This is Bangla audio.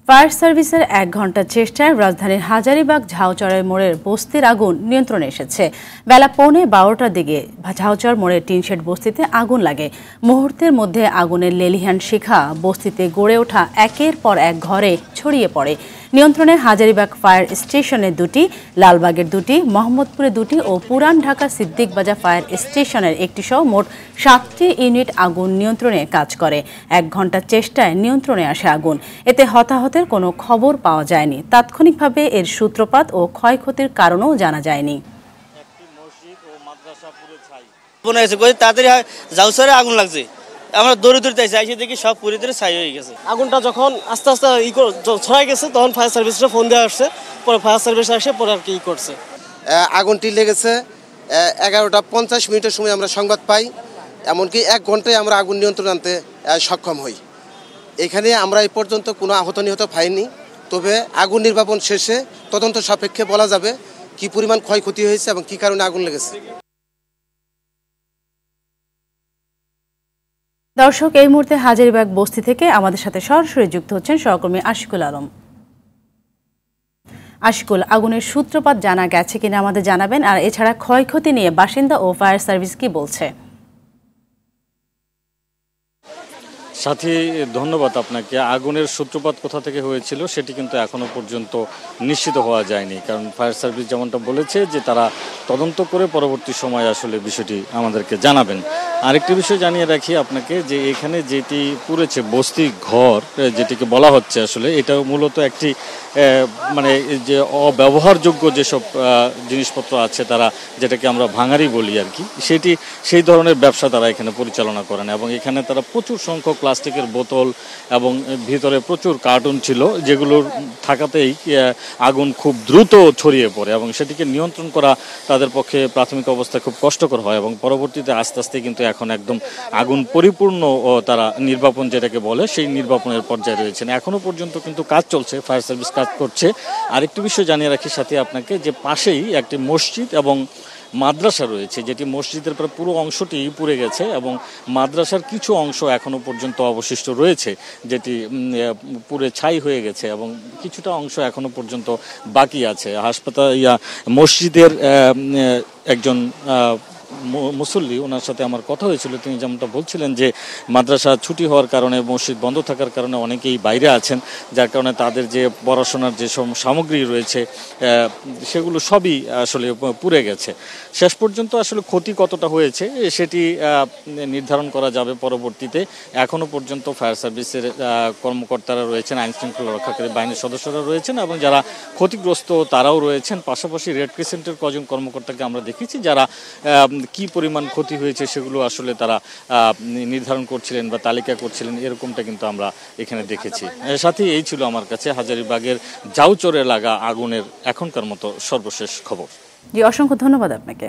ফায়ার সার্ভিসের ১ ঘণ্টার চেষ্টায় রাজধানীর হাজারীবাগ ঝাউচরের মোড়ের বস্তির আগুন নিয়ন্ত্রণে এসেছে। বেলা ১:১৫টার দিকে ঝাউচর মোড়ের টিনশেড বস্তিতে আগুন লাগে। মুহূর্তের মধ্যে আগুনের লেলিহান শিখা বস্তিতে গড়ে ওঠা একের পর এক ঘরে ছড়িয়ে পড়ে। নিয়ন্ত্রণে হাজারীবাগ ফায়ার স্টেশনের ২টি, লালবাগের ২টি, মোহাম্মদপুরে 2টি ও পুরান ঢাকা সিদ্দিক বাজার ফায়ার স্টেশনের 1টি সহ মোট 7টি ইউনিট আগুন নিয়ন্ত্রণে কাজ করে। ১ ঘণ্টার চেষ্টায় নিয়ন্ত্রণে আসে আগুন। এতে হতাহতের কোনো খবর পাওয়া যায়নি। তাৎক্ষণিকভাবে এর সূত্রপাত ও ক্ষয়ক্ষতির কারণও জানা যায়নি। আগুন লাগছে, আমরা দৌড়ে দৌড়তে চাইছি, দেখি সব পুরীতে ছাই হয়ে গেছে। আগুনটা যখন আস্তে আস্তে ছড়াই গেছে তখন ফায়ার সার্ভিসটা ফোন দেওয়া আসছে, পরে ফায়ার সার্ভিস আসে পরে আর কি করছে। আগুনটি লেগেছে 11:50 সময় আমরা সংবাদ পাই, এমনকি 1 ঘন্টায় আমরা আগুন নিয়ন্ত্রণ আনতে সক্ষম হই। এখানে আমরা এই পর্যন্ত কোনো আহত নিহত পাইনি, তবে আগুন নির্বাপন শেষে তদন্ত সাপেক্ষে বলা যাবে কি পরিমাণ ক্ষয়ক্ষতি হয়েছে এবং কি কারণে আগুন লেগেছে। দর্শক, এই মুহূর্তে হাজারীবাগ বস্তি থেকে আমাদের সাথে সরাসরি যুক্ত হচ্ছেন সহকর্মী আশিকুল আলম। আশিকুল, আগুনের সূত্রপাত জানা গেছে কিনা আমাদের জানাবেন, আর এছাড়া ক্ষয়ক্ষতি নিয়ে বাসিন্দা ও ফায়ার সার্ভিস কি বলছে? সাথী, ধন্যবাদ আপনাকে। আগুনের সূত্রপাত কোথা থেকে হয়েছিল সেটি কিন্তু এখনো পর্যন্ত নিশ্চিত হওয়া যায়নি, কারণ ফায়ার সার্ভিস যেমনটা বলেছে যে তারা তদন্ত করে পরবর্তী সময় আসলে বিষয়টি আমাদেরকে জানাবেন। আরেকটি বিষয় জানিয়ে রাখি আপনাকে যে এখানে যেটি পুড়েছে বস্তি ঘর যেটিকে বলা হচ্ছে, আসলে এটা মূলত একটি মানে যে অব্যবহারযোগ্য যেসব জিনিসপত্র আছে তারা যেটাকে আমরা ভাঙারি বলি আর কি, সেই ধরনের ব্যবসা তারা এখানে পরিচালনা করেন। এবং এখানে তারা প্রচুর সংখ্যক প্লাস্টিকের বোতল এবং ভিতরে প্রচুর কার্টুন ছিল, যেগুলোর থাকাতেই আগুন খুব দ্রুত ছড়িয়ে পড়ে এবং সেটিকে নিয়ন্ত্রণ করা তাদের পক্ষে প্রাথমিক অবস্থায় খুব কষ্টকর হয়। এবং পরবর্তীতে আস্তে আস্তে কিন্তু এখন একদম আগুন পরিপূর্ণ ও তারা নির্বাপন যেটাকে বলে সেই নির্বাপনের পর্যায়ে রয়েছেন। এখনও পর্যন্ত কিন্তু কাজ চলছে, ফায়ার সার্ভিস কাজ করছে। আরেকটি বিষয় জানিয়ে রাখি সাথে আপনাকে যে পাশেই একটি মসজিদ এবং মাদ্রাসা রয়েছে, যেটি মসজিদের প্রায় পুরো অংশটি পুড়ে গেছে এবং মাদ্রাসার কিছু অংশ এখনও পর্যন্ত অবশিষ্ট রয়েছে, যেটি পুড়ে ছাই হয়ে গেছে এবং কিছুটা অংশ এখনও পর্যন্ত বাকি আছে। মসজিদের একজন মুসল্লি, ওনার সাথে আমার কথা হয়েছিল, তিনি যেমনটা বলছিলেন যে মাদ্রাসা ছুটি হওয়ার কারণে, মসজিদ বন্ধ থাকার কারণে অনেকেই বাইরে আছেন, যার কারণে তাদের যে পড়াশোনার যে সামগ্রী রয়েছে সেগুলো সবই আসলে পুড়ে গেছে। শেষ পর্যন্ত আসলে ক্ষতি কতটা হয়েছে সেটি নির্ধারণ করা যাবে পরবর্তীতে। এখনও পর্যন্ত ফায়ার সার্ভিসের কর্মকর্তারা রয়েছেন, আইনশৃঙ্খলা রক্ষাকারী বাহিনীর সদস্যরা রয়েছেন এবং যারা ক্ষতিগ্রস্ত তারাও রয়েছেন। পাশাপাশি রেড ক্রিসেন্টের কজন কর্মকর্তাকে আমরা দেখেছি যারা কি পরিমাণ ক্ষতি হয়েছে সেগুলো আসলে তারা নির্ধারণ করছিলেন বা তালিকা করছিলেন, এরকমটা কিন্তু আমরা এখানে দেখেছি। সাথে এই ছিল আমার কাছে হাজারীবাগের ঝাউচরে লাগা আগুনের এখনকার মতো সর্বশেষ খবর। জি, অসংখ্য ধন্যবাদ আপনাকে।